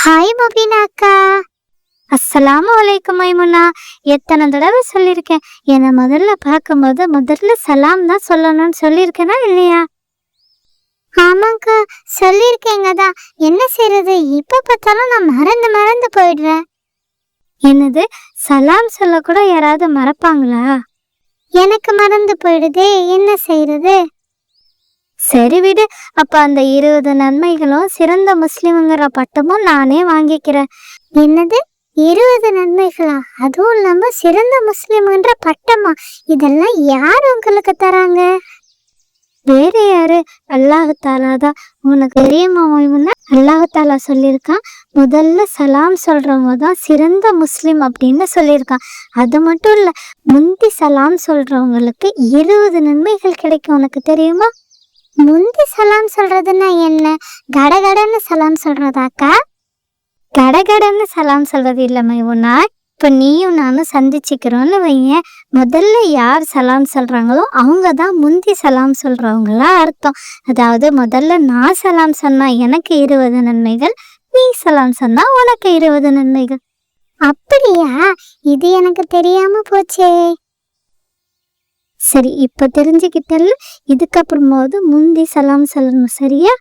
Hi Mubeena அக்கா. அஸ்ஸலாமு அலைக்கும் மைமுனா. எத்தனை தடவை சொல்லியிருக்கேன், என்னை முதல்ல பார்க்கும்போது முதல்ல சலாம் தான் சொல்லணும்னு சொல்லியிருக்கேனா இல்லையா? ஆமாக்கா சொல்லியிருக்கேங்க தான். என்ன செய்யறது, இப்ப பார்த்தாலும் நான் மறந்து போயிடுறேன். என்னது, சலாம் சொல்ல கூட யாராவது மறப்பாங்களா? எனக்கு மறந்து போயிடுதே, என்ன செய்யறது? சரி விடு, அப்ப அந்த 20 நன்மைகளும் சிறந்த முஸ்லிம்ங்கிற பட்டமும் நானே வாங்கிக்கிறேன். என்னது 20 நன்மைகளா? அதுவும் இல்லாம சிறந்த முஸ்லிம்ன்ற பட்டமா? இதெல்லாம் யார் உங்களுக்கு தராங்க? வேற யாரு, அல்லாஹ் தாலா தான். உனக்கு தெரியுமா மைமுனா, அல்லாஹ் தாலா சொல்லியிருக்கான், முதல்ல சலாம் சொல்றவங்க தான் சிறந்த முஸ்லிம் அப்படின்னு சொல்லியிருக்கான். அது மட்டும் இல்ல, முந்தி சலாம் சொல்றவங்களுக்கு 20 நன்மைகள் கிடைக்கும். உனக்கு தெரியுமா? முந்தி சலாம் சொல்றதுன்னா என்ன? கடகடன்னு சலாம் சொல்றதாக்கா? கடகடன்னு சலாம் சொல்றது இல்ல மைமுனா. இப்ப நீயும் நானும் சந்திச்சுக்கிறோன்னு வையேன், முதல்ல யார் சலாம் சொல்றாங்களோ அவங்க தான் முந்தி சலாம் சொல்றவங்களா அர்த்தம். அதாவது முதல்ல நான் சலாம் சொன்னா எனக்கு 20 நன்மைகள், நீ சலாம் சொன்னா உனக்கு 20 நன்மைகள். அப்படியா? இது எனக்கு தெரியாம போச்சே. சரி, இப்ப தெரிஞ்சுக்கிட்டல, இதுக்கப்புறமாவது முந்தி சலாம் சொல்லணும், சரியா?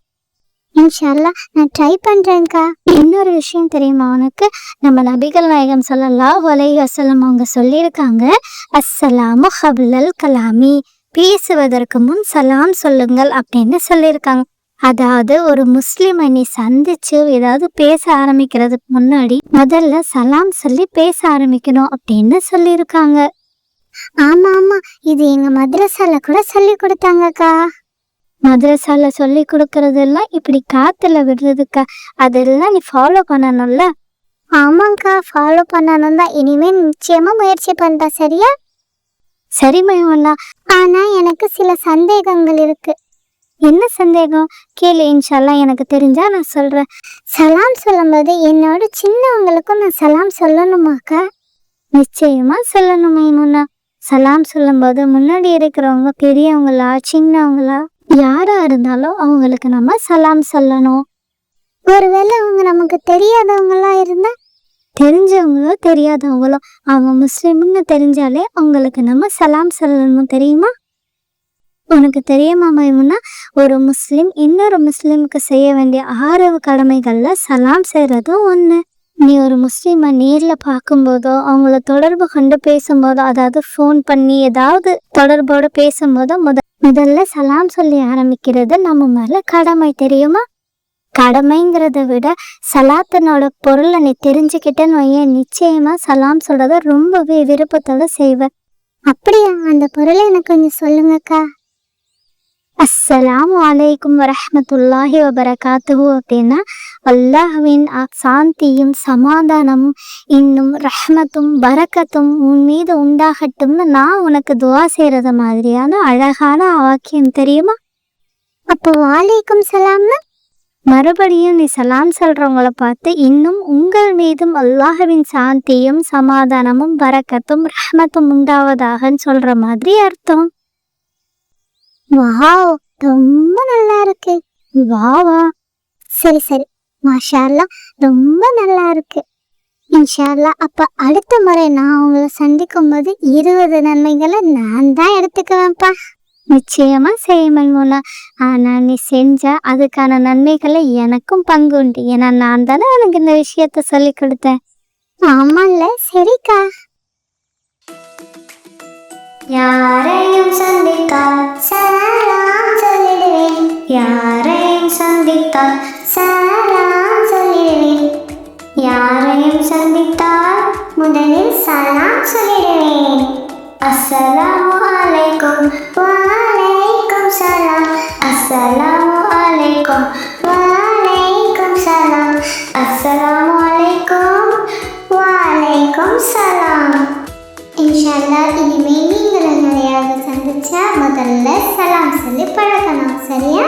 இன்ஷா அல்லாஹ் நான் ட்ரை பண்றேன்க்கா. இன்னொரு விஷயம் தெரியுமா உனக்கு, நம்ம நபிகள் நாயகம் ஸல்லல்லாஹு அலைஹி வஸல்லம் அவங்க சொல்லியிருக்காங்க, அஸ்ஸலாமு கப்லல் கலாமி, பேசுவதற்கு முன் சலாம் சொல்லுங்கள் அப்படின்னு சொல்லியிருக்காங்க. அதாவது ஒரு முஸ்லிமை நீ சந்திச்சு ஏதாவது பேச ஆரம்பிக்கிறதுக்கு முன்னாடி முதல்ல சலாம் சொல்லி பேச ஆரம்பிக்கணும் அப்படின்னு சொல்லியிருக்காங்க. ஆமா ஆமா, இது எங்க மദ്രஸால கூட சொல்லி கொடுத்தாங்கக்கா. மദ്രஸால சொல்லி கொடுக்கறதெல்லாம் இப்படி காத்துல விடுறதுக்கா? அதெல்லாம் நீ ஃபாலோ பண்ணணும்ல. ஆமாக்கா, ஃபாலோ பண்ணணும் தான். இனிமே நிச்சயமா முயற்சி பண்றேன், சரியா? சரி மைமுனா, ஆனா எனக்கு சில சந்தேகங்கள் இருக்கு. என்ன சந்தேகம்? கேளு, இன்ஷால்லா எனக்கு தெரிஞ்சா நான் சொல்றேன். சலாம் சொல்லும்போது என்னோட சின்னவங்களுக்கும் நான் சலாம் சொல்லணுமாக்கா? நிச்சயமா சொல்லணும் மைமுனா. சலாம் சொல்லும்போது முன்னாடி இருக்கிறவங்க பெரியவங்களா சின்னவங்களா யாரா இருந்தாலும் அவங்களுக்கு நம்ம சலாம் சொல்லணும். ஒருவேளை அவங்க நமக்கு தெரியாதவங்களா இருந்தா? தெரிஞ்சவங்களோ தெரியாதவங்களோ அவங்க முஸ்லிம்னு தெரிஞ்சாலே அவங்களுக்கு நம்ம சலாம் சொல்லணும், தெரியுமா? உனக்கு தெரியுமா மைமுனா, ஒரு முஸ்லிம் இன்னொரு முஸ்லிமுக்கு செய்ய வேண்டிய 6 கடமைகள்ல சலாம் செய்யறதும் ஒண்ணு. நீ ஒரு முஸ்லிமை நேர்ல பார்க்கும்போதோ அவங்கள தொடர்பு கொண்டு பேசும்போதோ, அதாவது ஃபோன் பண்ணி ஏதாவது தொடர்போடு பேசும்போதோ முதல்ல சலாம் சொல்லி ஆரம்பிக்கிறது நம்ம மேல கடமை, தெரியுமா? கடமைங்கிறத விட சலாத்தினோட பொருளை நீ தெரிஞ்சுக்கிட்டேன்னு வையேன், நிச்சயமா சலாம் சொல்றத ரொம்பவே விருப்பத்தோட செய்வ. அப்படியா? அந்த பொருளை எனக்கு கொஞ்சம் சொல்லுங்கக்கா. அஸ்ஸலாமு அலைக்கும் வரஹ்மத்துல்லாஹி வபரகாத்துஹு அப்படின்னா, அல்லாஹ்வின் சாந்தியும் சமாதானமும் இன்னும் ரஹ்மத்தும் பரக்கத்தும் உன் மீது உண்டாகட்டும்னு நான் உனக்கு துவா செய்யறது மாதிரியான அழகான வாக்கியம், தெரியுமா? அப்போ வாலைக்கும் சலாம்னா மறுபடியும் நீ சலாம் சொல்றவங்கள பார்த்து இன்னும் உங்கள் மீதும் அல்லாஹ்வின் சாந்தியும் சமாதானமும் பரக்கத்தும் ரஹ்மத்தும் உண்டாவதாகன்னு சொல்ற மாதிரி அர்த்தம். வாவ், ரொம்ப நல்லா இருக்கு. வாவா, சரி சரி, மாஷா அல்லாஹ், ரொம்ப நல்லா இருக்கு. இன்ஷா அல்லாஹ் அப்ப அடுத்த முறை நான் உங்களை சந்திக்கும் போது 20 நன்மைகளை நான் தான் எடுத்துக்குவேன்ப்பா. நிச்சயமா செய்ய மைமுனா. ஆனா நீ செஞ்சா அதுக்கான நன்மைகளை எனக்கும் பங்கு உண்டு. ஏன்னா நான் தானே உனக்கு இந்த விஷயத்த சொல்லி கொடுத்தேன். ஆமால்ல, சரிக்கா. யாரையும் சந்தித்தால் சலாம் சொல்லிடுவேன், யாரையும் சந்தித்தால் சலாம் சொல்லிடுவேன், யாரையும் சந்தித்தால் முதலில் சலாம் சொல்லிடுவேன். அஸ்ஸலாமு அலைக்கும் வலைக்கும் சலாம், அஸ்ஸலாமு அலைக்கும் வலைக்கும் சலாம், அஸ்ஸலாமு அலைக்கும் வலைக்கும் சலாம். இன்ஷா அல்லாஹ் இனிமேல் நீங்கள் நிறையாக சந்திச்சா முதல்ல சலாம் சொல்லி பழகணும், சரியா?